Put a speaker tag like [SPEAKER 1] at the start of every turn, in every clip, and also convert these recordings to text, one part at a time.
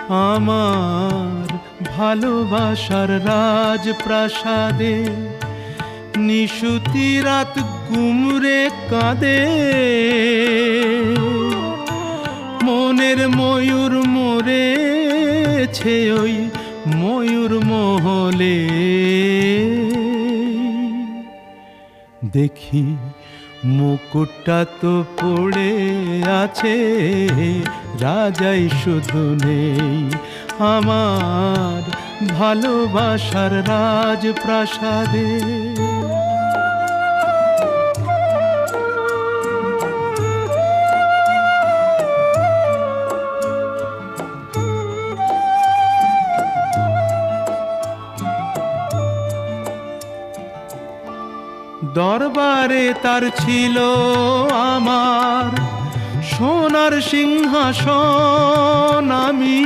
[SPEAKER 1] আমার ভালোবাসার রাজপ্রাসাদে নিশুতি রাত গুমরে কাঁদে, মনের ময়ূর মরেছে ওই ময়ূর মহলে। দেখি মুকুটটা তো পড়ে আছে, রাজাই শুধু নেই আমার ভালোবাসার রাজপ্রাসাদে। দরবারে তার ছিল আমার সোনার সিংহাসন, আমি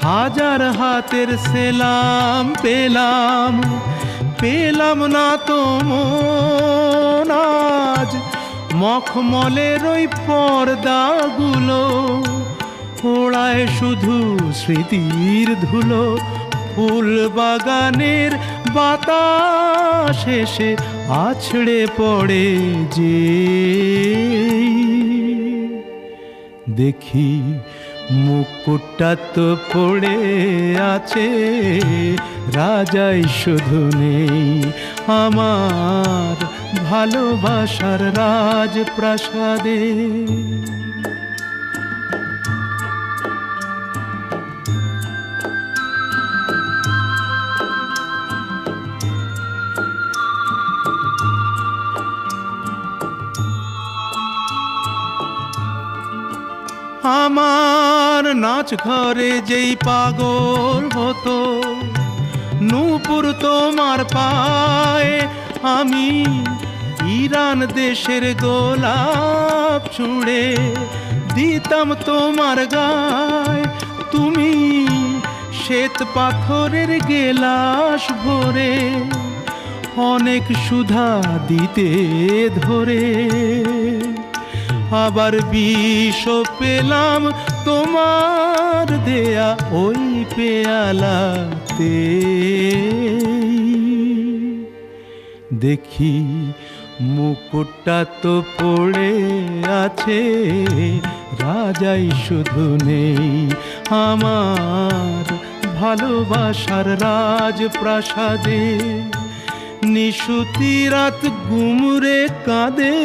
[SPEAKER 1] হাজার হাতের সেলাম পেলাম, পেলাম না তো মন আজ মখমলের ওই পর্দাগুলো, ওড়ায় শুধু স্মৃতির ধুলো। ফুল বাগানের বাতাস এসে আছড়ে পড়ে যে, দেখি মুকুটটা তো পড়ে আছে, রাজাই শুধু নেই আমার ভালোবাসার রাজপ্রাসাদে। আমার নাচ ঘরে যেই পাগল হতো, নূপুর তোমার পায়ে, আমি ইরান দেশের গোলাপ ছুঁড়ে দিতাম তোমার গায়ে। তুমি শ্বেত পাথরের গেলাস ভরে অনেক সুধা দিতে ধরে, আবার বিষ পেলাম তোমার দেয়া ওই পেয়ালাতে। দেখি মুকুটটা তো পড়ে আছে, রাজাই শুধু নেই আমার ভালোবাসার রাজপ্রাসাদে। নিশুতি রাত গুমরে কাঁদে।